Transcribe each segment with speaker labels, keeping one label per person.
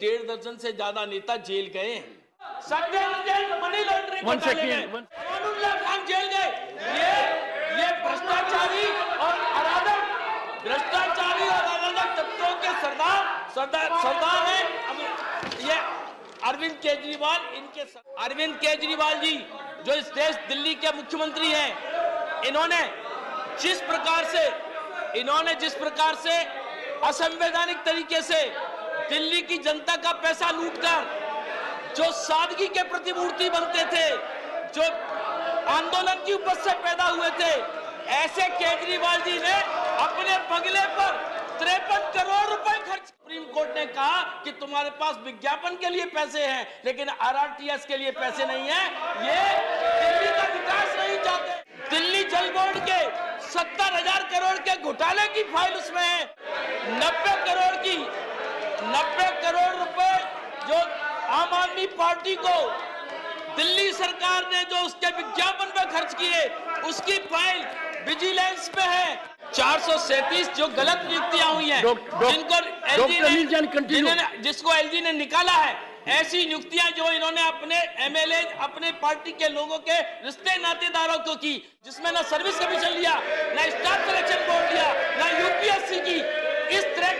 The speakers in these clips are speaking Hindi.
Speaker 1: 1.5 दर्जन से ज्यादा नेता जेल गए हैं। संजय मनी लॉन्ड्रिंग घोटाले में अमानुल्लाह खान जेल गए। ये भ्रष्टाचारी और अराजक तत्वों के सरदार हैं। ये अरविंद केजरीवाल जी जो इस देश दिल्ली के मुख्यमंत्री हैं, इन्होंने जिस प्रकार से असंवैधानिक तरीके से दिल्ली की जनता का पैसा लूटकर जो सादगी के प्रतिमूर्ति बनते थे, जो आंदोलन की उपज से पैदा हुए थे, ऐसे केजरीवाल जी ने अपने बंगले पर 53 करोड़ रुपए खर्च। सुप्रीम कोर्ट ने कहा कि तुम्हारे पास विज्ञापन के लिए पैसे हैं लेकिन आरआरटीएस के लिए पैसे नहीं है। ये दिल्ली का विकास नहीं चाहते। दिल्ली जल बोर्ड के 70,000 करोड़ के घोटाले की फाइल उसमें है। 90 करोड़ रुपए जो आम आदमी पार्टी को दिल्ली सरकार ने जो उसके विज्ञापन पर खर्च किए, उसकी फाइल विजिलेंस पे है। 437 जो गलत नियुक्तियां हुई हैं, जिसको एलजी ने निकाला है, ऐसी नियुक्तियां जो इन्होंने अपने एमएलए, अपने पार्टी के लोगों के रिश्ते नातेदारों को की, जिसमें ना सर्विस कमीशन लिया, ना स्टाफ सिलेक्शन बोर्ड लिया, ना यूपीएससी की। इस तरह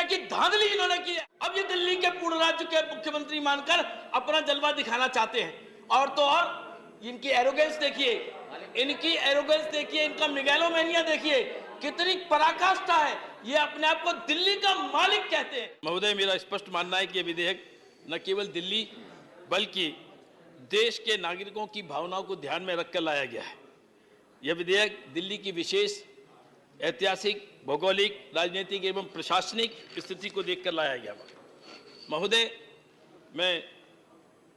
Speaker 1: की धांधली इन्होंने की है। अब ये दिल्ली के पूर्ण राज्य के मुख्यमंत्री मानकर अपना जलवा दिखाना चाहते हैं। और तो और इनकी एरोगेंस देखिए, इनका मेगालोमेनिया देखिए, कितनी पराकाष्ठा है। ये अपने आप को दिल्ली का मालिक कहते हैं। महोदय, मेरा स्पष्ट मानना है कि यह विधेयक न केवल दिल्ली बल्कि देश के नागरिकों की भावनाओं को ध्यान में रखकर लाया गया है। यह विधेयक दिल्ली की विशेष ऐतिहासिक, भौगोलिक, राजनीतिक एवं प्रशासनिक स्थिति को देखकर लाया गया। महोदय, मैं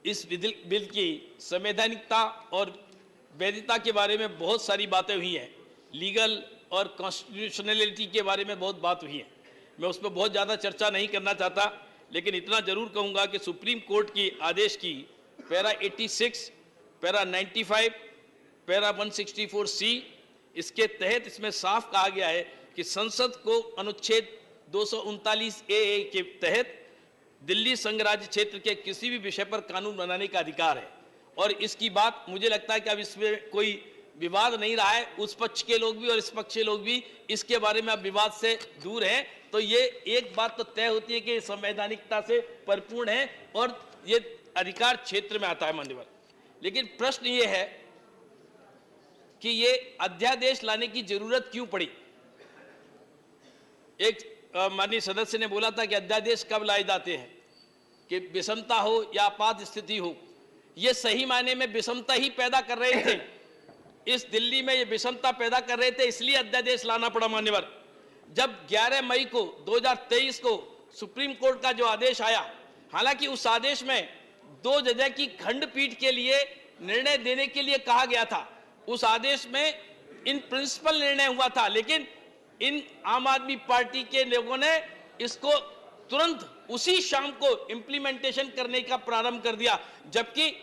Speaker 1: इस बिल की संवैधानिकता और वैधता के बारे में बहुत सारी बातें हुई हैं, लीगल और कॉन्स्टिट्यूशनलिटी के बारे में बहुत बात हुई है। मैं उस पर बहुत ज़्यादा चर्चा नहीं करना चाहता, लेकिन इतना जरूर कहूँगा कि सुप्रीम कोर्ट की आदेश की पैरा 86, पैरा 95, पैरा 164C, इसके तहत इसमें साफ कहा गया है कि संसद को अनुच्छेद 239A के तहत दिल्ली संघ राज्य क्षेत्र के किसी भी विषय पर कानून बनाने का अधिकार है। और इसकी बात मुझे लगता है कि अब इसमें कोई विवाद नहीं रहा है। उस पक्ष के लोग भी और इस पक्ष के लोग भी इसके बारे में अब विवाद से दूर हैं। तो ये एक बात तो तय होती है कि संवैधानिकता से परिपूर्ण है और ये अधिकार क्षेत्र में आता है मान्यवर। लेकिन प्रश्न ये है कि ये अध्यादेश लाने की जरूरत क्यों पड़ी। एक माननीय सदस्य ने बोला था कि अध्यादेश कब लाए जाते हैं, कि विषमता हो या आपात स्थिति हो। ये सही मायने में विषमता ही पैदा कर रहे थे। इस दिल्ली में ये विषमता पैदा कर रहे थे, इसलिए अध्यादेश लाना पड़ा मान्यवर। जब 11 मई को 2023 को सुप्रीम कोर्ट का जो आदेश आया, हालांकि उस आदेश में 2 जज की खंडपीठ के लिए निर्णय देने के लिए कहा गया था। उस आदेश में इन प्रिंसिपल निर्णय हुआ था, लेकिन इन आम आदमी पार्टी के लोगों ने इसको तुरंत उसी शाम को इंप्लीमेंटेशन करने का प्रारंभ कर दिया, जबकि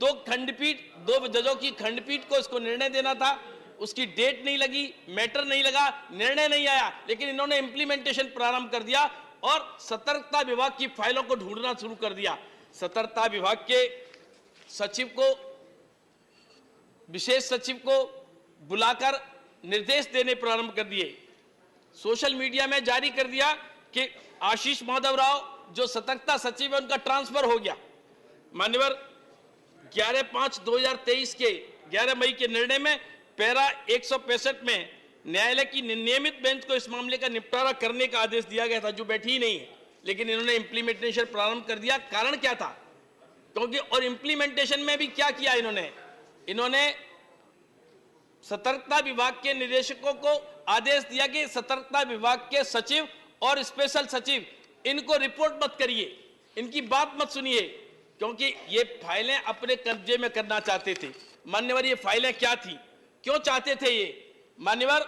Speaker 1: 2 जजों की खंडपीठ को इसको निर्णय देना था। उसकी डेट नहीं लगी, मैटर नहीं लगा, निर्णय नहीं आया, लेकिन इन्होंने इंप्लीमेंटेशन प्रारंभ कर दिया और सतर्कता विभाग की फाइलों को ढूंढना शुरू कर दिया। सतर्कता विभाग के सचिव को, विशेष सचिव को बुलाकर निर्देश देने प्रारंभ कर दिए। सोशल मीडिया में जारी कर दिया कि आशीष माधव राव जो सतर्कता सचिव है, उनका ट्रांसफर हो गया। मान्यवर, 11/5/2023 के 11 मई के निर्णय में पैरा 165 में न्यायालय की नियमित बेंच को इस मामले का निपटारा करने का आदेश दिया गया था, जो बैठी ही नहीं है, लेकिन इन्होंने इंप्लीमेंटेशन प्रारंभ कर दिया। कारण क्या था? क्योंकि और इंप्लीमेंटेशन में भी क्या किया इन्होंने सतर्कता विभाग के निदेशकों को आदेश दिया कि सतर्कता विभाग के सचिव और स्पेशल सचिव इनको रिपोर्ट मत करिए, इनकी बात मत सुनिए, क्योंकि ये फाइलें अपने कब्जे में करना चाहते थे। मान्यवर, ये फाइलें क्या थी, क्यों चाहते थे ये? मान्यवर,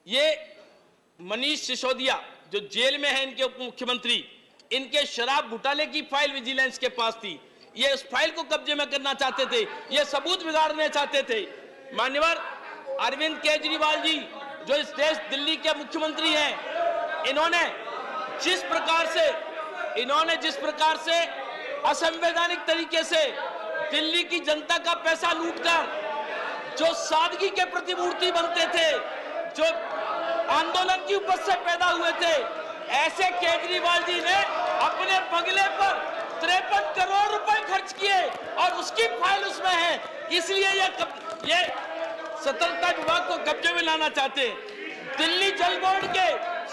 Speaker 1: ये मनीष सिसोदिया जो जेल में है, इनके उप मुख्यमंत्री, इनके शराब घोटाले की फाइल विजिलेंस के पास थी। ये उस फाइल को कब्जे में करना चाहते थे, ये सबूत बिगाड़ने चाहते थे। मान्यवर, अरविंद केजरीवाल जी जो इस देश दिल्ली के मुख्यमंत्री हैं, इन्होंने जिस प्रकार से इन्होंने जिस प्रकार से असंवैधानिक तरीके से दिल्ली की जनता का पैसा लूटकर जो सादगी के प्रतिमूर्ति बनते थे, जो आंदोलन की उपज से पैदा हुए थे, ऐसे केजरीवाल जी ने अपने बंगले पर 53 करोड़ रुपए खर्च किए और उसकी फाइल उसमें है। इसलिए ये सतर्कता विभाग को कब्जे में लाना चाहते हैं। दिल्ली जल बोर्ड के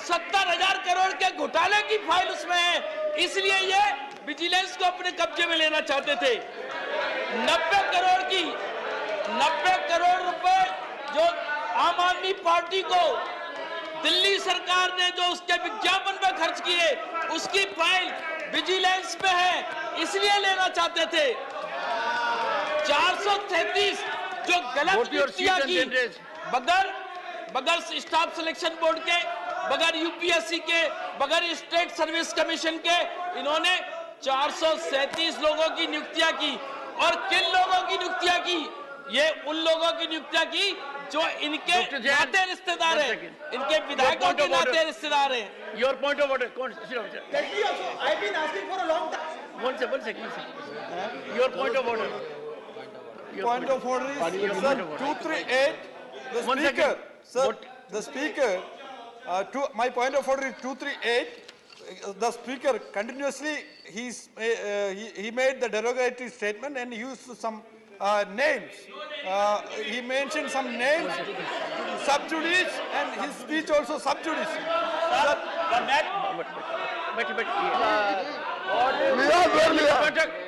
Speaker 1: 70,000 करोड़ के घोटाले की फाइल उसमें है, इसलिए ये विजिलेंस को अपने कब्जे में लेना चाहते थे। 90 करोड़ रुपए जो आम आदमी पार्टी को दिल्ली सरकार ने जो उसके विज्ञापन पर खर्च किए, उसकी फाइल विजिलेंस पे है, इसलिए लेना चाहते थे। 433 जो गलत नियुक्तियां की बगैर स्टाफ सिलेक्शन बोर्ड के, बगैर यूपीएससी के, बगैर स्टेट सर्विस कमीशन के, इन्होंने 437 लोगों की नियुक्तियां की। और किन लोगों की नियुक्तियां की? ये उन लोगों की नियुक्तियां की जो इनके नाते रिश्तेदार हैं, इनके विधायकों के नाते रिश्तेदार हैं।
Speaker 2: Your point of order. I've been asking for a long time. One second. Your point of order.
Speaker 3: Point of order is, sir, 238. The
Speaker 2: One
Speaker 3: speaker,
Speaker 2: second.
Speaker 3: sir,
Speaker 2: What?
Speaker 3: the speaker. My point of order is 238. The speaker continuously he made the derogatory statement and used some names. He mentioned some names, sub judice, and his speech also sub judice. Sir,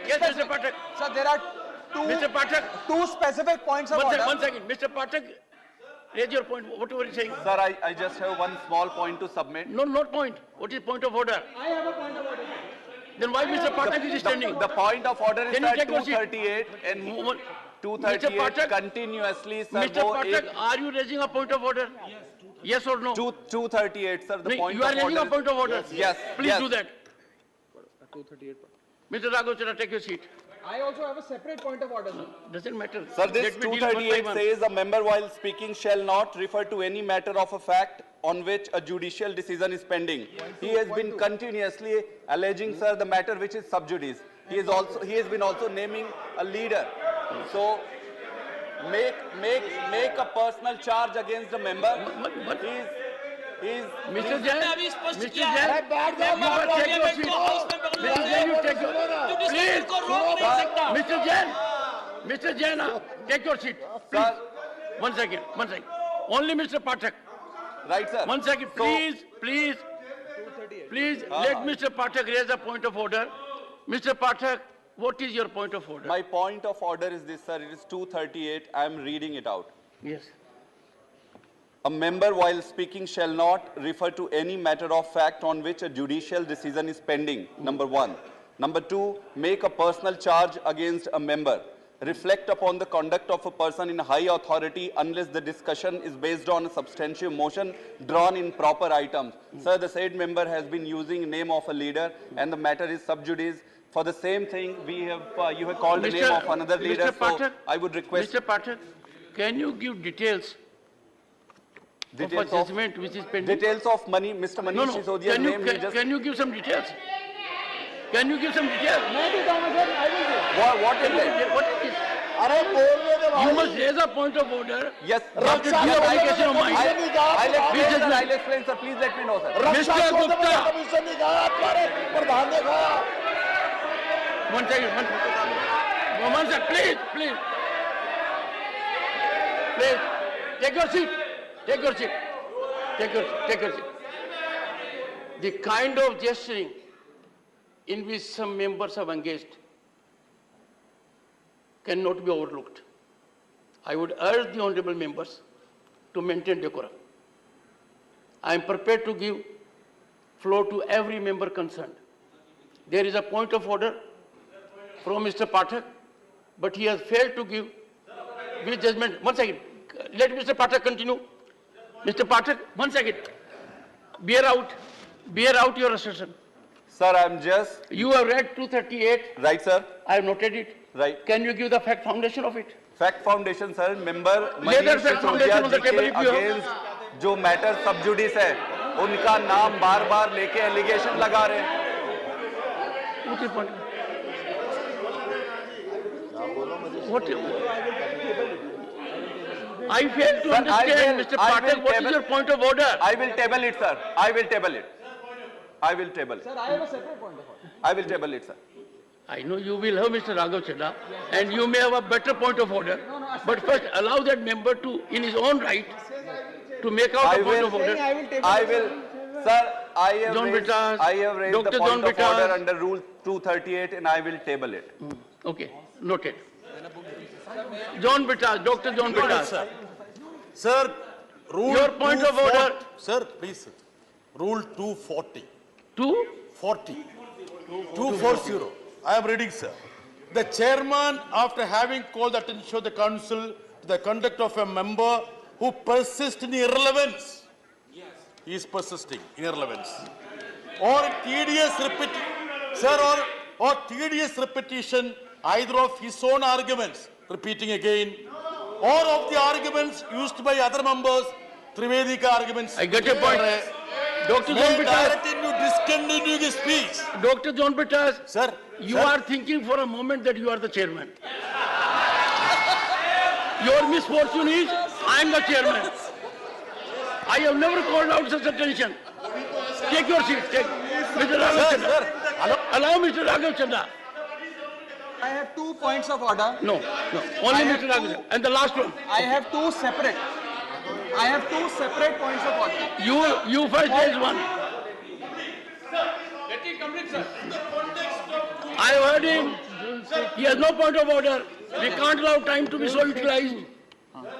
Speaker 2: Yes, Mr. Pathak.
Speaker 4: Sir, there are
Speaker 2: Mr. Pathak.
Speaker 4: two specific points of order.
Speaker 2: One second. Mr. Pathak, raise your point. Whatever you're saying.
Speaker 5: Sir, I just have one small point to submit.
Speaker 2: No, not point. What is point of order?
Speaker 4: I have a point of order.
Speaker 2: Then why Mr. Pathak is standing?
Speaker 5: The point of order is
Speaker 2: Can you
Speaker 5: that
Speaker 2: take your seat?
Speaker 5: 238 and
Speaker 2: Mr.
Speaker 5: 238
Speaker 2: Pathak,
Speaker 5: continuously, sir.
Speaker 2: Mr. Pathak, are you raising a point of order? Yes or no?
Speaker 5: 238, sir. The
Speaker 2: No,
Speaker 5: point
Speaker 2: you are
Speaker 5: of
Speaker 2: raising
Speaker 5: order.
Speaker 2: a point of order.
Speaker 5: Yes.
Speaker 2: Please
Speaker 5: yes.
Speaker 2: do that. Mr. Raghav Chara, take your seat.
Speaker 4: I also have a separate point of order, sir.
Speaker 2: Doesn't matter.
Speaker 5: Sir, this
Speaker 2: Let me deal one by
Speaker 5: 238
Speaker 2: one.
Speaker 5: says a member while speaking shall not refer to any matter of a fact on which a judicial decision is pending. He has been continuously alleging, sir, the matter which is sub judice. He has been also naming a leader. So make a personal charge against the member.
Speaker 2: What?
Speaker 5: He's
Speaker 2: Mr. Jain,
Speaker 1: अभी स्पष्ट
Speaker 2: Mr.
Speaker 1: किया
Speaker 2: Jain,
Speaker 1: है।
Speaker 2: you must take your seat. Mr. Jain, you take your
Speaker 1: Please, को रोक नहीं सकता।
Speaker 2: Mr. Jain, take your seat. Please.
Speaker 5: Sir.
Speaker 2: One second. Only Mr. Pathak.
Speaker 5: right, sir.
Speaker 2: One second,
Speaker 5: So-
Speaker 2: please. Let Mr. Pathak raise a point of order. Mr. Pathak, what is your point of order?
Speaker 5: My point of order is this, sir. It is 238. I am reading it out.
Speaker 2: Yes.
Speaker 5: A member while speaking shall not refer to any matter of fact on which a judicial decision is pending, number one. Number two, make a personal charge against a member. Reflect upon the conduct of a person in high authority unless the discussion is based on a substantive motion drawn in proper items. Sir, the said member has been using name of a leader and the matter is sub judice. For the same thing, you have called the name of another leader.
Speaker 2: Mr. Pathak,
Speaker 5: So I would request
Speaker 2: Mr. Pathak, can you give details of a judgment which is pending?
Speaker 5: details of money, Mr. Manish Sisodia's name. he just
Speaker 2: Can you give some details? Can you give some details?
Speaker 5: what is it?
Speaker 2: What is this? You must raise a point of order.
Speaker 5: Yes,
Speaker 2: After due application of mine.
Speaker 5: I'll explain, sir. Please let me know, sir.
Speaker 2: Mr. Gupta. One second. One second. Please. Take your seat. Take your seat. The kind of gesturing in which some members have engaged cannot be overlooked. I would urge the honorable members to maintain decorum. I am prepared to give floor to every member concerned. There is a point of order from Mr. Pathak, but he has failed to give with judgment. One second. Let Mr. Pathak continue. Mr. Pathak, 1 second. Bear out your assertion.
Speaker 5: Sir, I'm just
Speaker 2: You have read 238.
Speaker 5: right, sir.
Speaker 2: I have noted it.
Speaker 5: Right.
Speaker 2: Can you give the fact foundation of it?
Speaker 5: Fact Foundation, sir. Member
Speaker 2: Lay that
Speaker 5: Manish
Speaker 2: fact foundation
Speaker 5: Sisodia
Speaker 2: on the
Speaker 5: जी
Speaker 2: table
Speaker 5: के
Speaker 2: if you have.
Speaker 5: against जो मैटर सब जुडिस है, उनका नाम बार-बार लेके एलिगेशन लगा रहे हैं.
Speaker 2: put your point. What? I fail to understand, Mr. Patel, what is your point of order?
Speaker 5: I will table it, sir. I will table it. I will table it.
Speaker 4: Sir, I have a separate point of order.
Speaker 5: I will table it, sir.
Speaker 2: I know you will have Mr. Raghav Chadha, and you may have a better point of order. But first, allow that member to, in his own right, to make out a point of order.
Speaker 5: I will, sir, I have
Speaker 2: John
Speaker 5: raised,
Speaker 2: Vitas,
Speaker 5: I have raised
Speaker 2: Dr.
Speaker 5: the
Speaker 2: John
Speaker 5: point of
Speaker 2: Vitas.
Speaker 5: order under Rule 238 and I will table it.
Speaker 2: Okay, noted. John Vitas, Dr. John Vitas.
Speaker 6: Sir, Rule
Speaker 2: Your point of
Speaker 6: 240
Speaker 2: order.
Speaker 6: Sir, please. Rule 240.
Speaker 2: 2?
Speaker 6: 240. I am reading, sir. The chairman, after having called the attention of the council to the conduct of a member who persists in irrelevance, he is persisting in irrelevance, or tedious tedious repetition either of his own arguments, repeating again, or of the arguments used by other members, Trivedika arguments.
Speaker 2: I get your point. Dr. John
Speaker 6: May
Speaker 2: Vitas,
Speaker 6: direct him to discontinue his speech.
Speaker 2: Dr. John Vitas,
Speaker 6: Sir,
Speaker 2: you are thinking for a moment that you are the chairman. Your misfortune is, I am the chairman. I have never called out such attention. Take your seat, take. Mr. Raghav Chadha. Allow Mr. Raghav Chadha.
Speaker 4: I have 2 points of order.
Speaker 2: No, only Mr. Raghav Chadha. And the last one.
Speaker 4: I have two separate points of order.
Speaker 2: You first raise one. I heard him. He has no point of order. We can't allow time to be so utilized.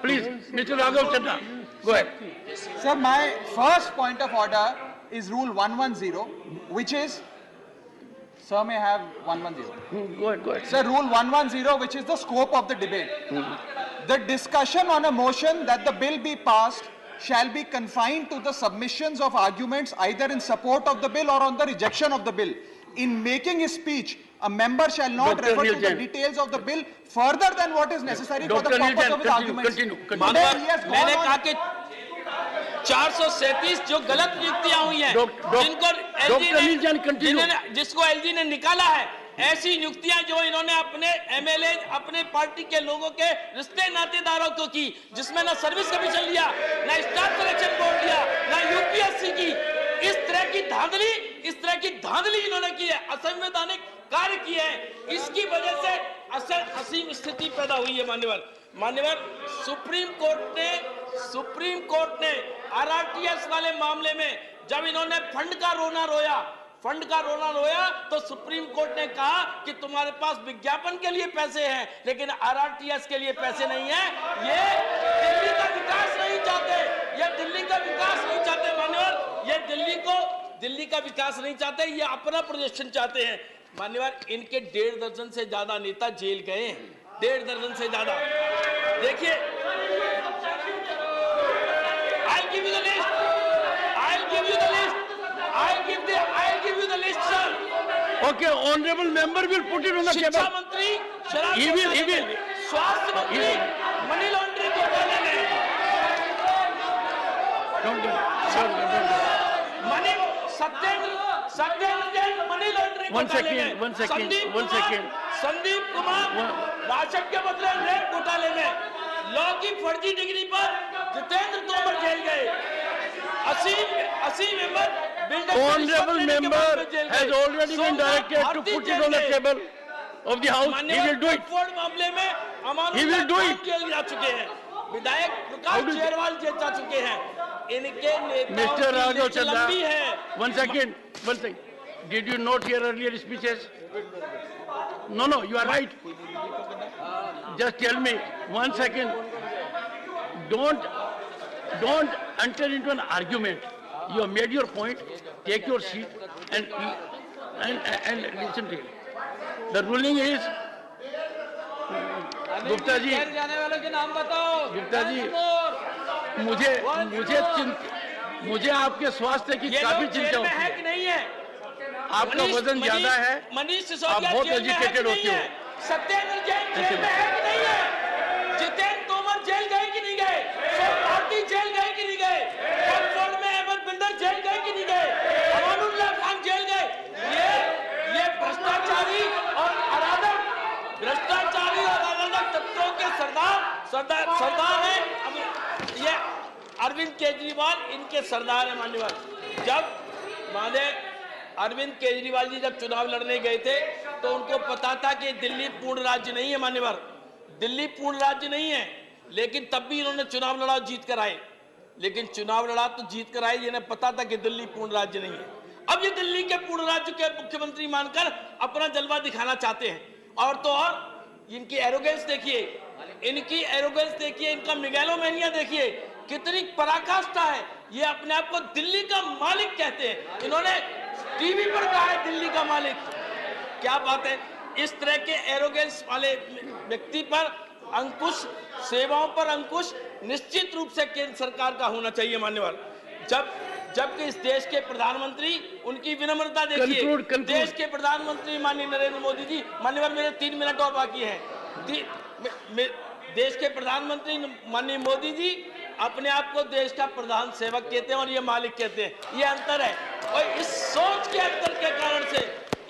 Speaker 2: Please, Mr. Raghav Chadha, go ahead.
Speaker 4: Sir, my first point of order is Rule 110, which is, sir may have 110.
Speaker 2: Go ahead.
Speaker 4: Sir, Rule 110, which is the scope of the debate. The discussion on a motion that the bill be passed shall be confined to the submissions of arguments either in support of the bill or on the rejection of the bill. In making his speech, a member shall not
Speaker 2: Dr.
Speaker 4: refer to the
Speaker 2: Niljan.
Speaker 4: details of the bill further than what is necessary for the
Speaker 2: Dr.
Speaker 4: purpose
Speaker 2: Niljan,
Speaker 4: of his arguments.
Speaker 2: continue.
Speaker 4: Today he has gone
Speaker 1: मैंने
Speaker 4: on-
Speaker 1: कहा कि 437 जो गलत नियुक्तियां हुई हैं, जिनको
Speaker 2: Dr. Niljan, continue.
Speaker 1: जिसको एलजी ने निकाला है, ऐसी नियुक्तियां जो इन्होंने अपने एमएलए, अपने पार्टी के लोगों के रिश्ते नातेदारों को की, जिसमें ना सर्विस कमीशन लिया, ना स्टाफ सिलेक्शन बोर्ड लिया, ना यूपीएससी की, इस तरह की धांधली इन्होंने की है, असंवैधानिक कार्य किए हैं। इसकी वजह से असीम स्थिति पैदा हुई है। मान्यवर, सुप्रीम कोर्ट ने आरआरटीएस वाले मामले में जब इन्होंने फंड का रोना रोया तो सुप्रीम कोर्ट ने कहा कि तुम्हारे पास विज्ञापन के लिए पैसे हैं लेकिन आरआरटीएस के लिए पैसे नहीं है। ये दिल्ली का विकास नहीं चाहते, मान्यवर, ये दिल्ली का विकास नहीं चाहते, ये अपना प्रोजेक्शन चाहते हैं। मान्यवर, इनके 1.5 दर्जन से ज्यादा नेता जेल गए हैं, 1.5 दर्जन से ज्यादा। देखिए, I'll give you the list, sir.
Speaker 2: Okay, honorable member will put it on the
Speaker 1: शिक्षा
Speaker 2: table.
Speaker 1: मंत्री, शराब
Speaker 2: He will.
Speaker 1: स्वास्थ्य मंत्री, मनी लॉन्ड्रिंग घोटाले में,
Speaker 2: Don't do it.
Speaker 1: Satyendra Jain money laundering
Speaker 2: One
Speaker 1: घोटाले
Speaker 2: second,
Speaker 1: में,
Speaker 2: one second.
Speaker 1: Sandeep Kumar ration के बदले रेप घोटाले में, लॉ की फर्जी डिग्री पर जितेंद्र तोमर जेल गए, असीम Ahmad
Speaker 2: Honorable member has already been directed to put it on the table of the house. He will do it.
Speaker 1: मामले में
Speaker 2: He will do it.
Speaker 1: Jail जा चुके हैं, विधायक प्रकाश शेरवाल जेल जा चुके हैं। इनके नेताओं
Speaker 2: Mr.
Speaker 1: की
Speaker 2: Raghav
Speaker 1: लिस्ट लंबी है।
Speaker 2: Chadha, one second. Did you not hear earlier speeches? No, you are right. Just tell me, 1 second. Don't enter into an argument. You have made your point. Take your seat and listen to it. The ruling is, Gupta ji,
Speaker 4: जाने वालों के नाम बताओ।
Speaker 2: गुप्ता जी, मुझे आपके स्वास्थ्य की काफी चिंता होती है
Speaker 1: कि नहीं है?
Speaker 2: आपका वजन ज्यादा है,
Speaker 1: मनीष
Speaker 2: आप
Speaker 1: सिसोदिया
Speaker 2: बहुत
Speaker 1: जेल में है कि
Speaker 2: एजुकेटेड
Speaker 1: नहीं
Speaker 2: होते हो।
Speaker 1: है? सत्येंद्र जैन जेल में है कि नहीं है? जितेंद्र तोमर जेल गए कि नहीं गए? सोम भारती जेल गए कि नहीं गए? ऑक्सफोर्ड में अहमद बिल्डर जेल गए कि नहीं गए? अमानुल्लाह खान जेल गए? ये भ्रष्टाचार सरदार है। अब ये अरविंद केजरीवाल इनके सरदार है मान्यवर। जब माने अरविंद केजरीवाल जी जब चुनाव लड़ने गए थे तो उनको पता था कि दिल्ली पूर्ण राज्य नहीं है मान्यवर, दिल्ली पूर्ण राज्य नहीं है, लेकिन तब भी इन्होंने चुनाव लड़ा, जीत कर आए। लेकिन चुनाव लड़ा तो जीत कर आए, इन्हें पता था कि दिल्ली पूर्ण राज्य नहीं है। अब ये दिल्ली के पूर्ण राज्य के मुख्यमंत्री मानकर अपना जलवा दिखाना चाहते हैं। और तो और इनकी एरोगेंस देखिए, इनकी एरोगेंस देखिए, इनका मिगैलोमेनिया देखिए, कितनी पराकाष्ठा है। ये अपने आप को दिल्ली का मालिक कहते हैं। इन्होंने टीवी पर कहा है दिल्ली का मालिक। क्या बात है। इस तरह के एरोगेंस वाले व्यक्ति पर अंकुश, सेवाओं पर अंकुश निश्चित रूप से केंद्र सरकार का होना चाहिए मान्यवर। जबकि इस देश के प्रधानमंत्री, उनकी विनम्रता देखिए। देश के प्रधानमंत्री माननीय नरेंद्र मोदी जी, मान्यवर मेरे 3 मिनट और बाकी है। देश के प्रधानमंत्री माननीय मोदी जी अपने आप को देश का प्रधान सेवक कहते हैं और ये मालिक कहते हैं। ये अंतर है। और इस सोच के अंतर के कारण से,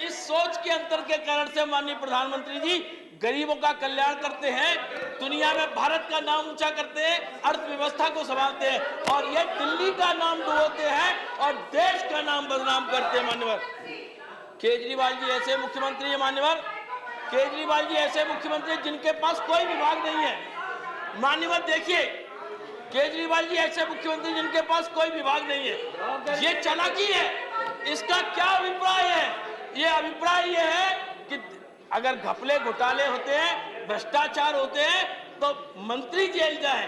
Speaker 1: इस सोच के अंतर के कारण से माननीय प्रधानमंत्री जी गरीबों का कल्याण करते हैं, दुनिया में भारत का नाम ऊंचा करते हैं, अर्थव्यवस्था को संभालते हैं, और ये दिल्ली का नाम डुबोते हैं और देश का नाम बदनाम करते हैं मान्यवर। केजरीवाल जी ऐसे मुख्यमंत्री है मान्यवर, केजरीवाल जी ऐसे मुख्यमंत्री जिनके पास कोई विभाग नहीं है मान्यवर। देखिए केजरीवाल जी ऐसे मुख्यमंत्री जिनके पास कोई विभाग नहीं है। ये चालाकी है। इसका क्या अभिप्राय है? ये अभिप्राय ये है कि अगर घपले घोटाले होते हैं, भ्रष्टाचार होते हैं, तो मंत्री जेल जाए,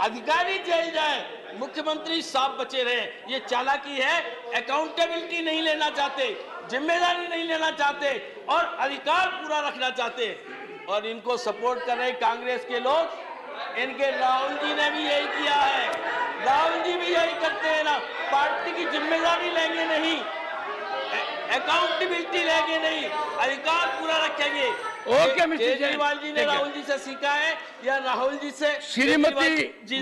Speaker 1: अधिकारी जेल जाए, मुख्यमंत्री साफ बचे रहे। ये चालाकी है। अकाउंटेबिलिटी नहीं लेना चाहते, जिम्मेदारी नहीं लेना चाहते और अधिकार पूरा रखना चाहते। और इनको सपोर्ट कर रहे कांग्रेस के लोग, इनके राहुल जी ने भी यही किया है। राहुल जी भी यही करते हैं ना, पार्टी की जिम्मेदारी लेंगे नहीं, अकाउंटेबिलिटी लेंगे नहीं, अधिकार पूरा रखेंगे।
Speaker 2: ओके मिस्टर
Speaker 1: केजरीवाल जी ने राहुल जी से सीखा है या राहुल जी से
Speaker 2: श्रीमती
Speaker 1: जी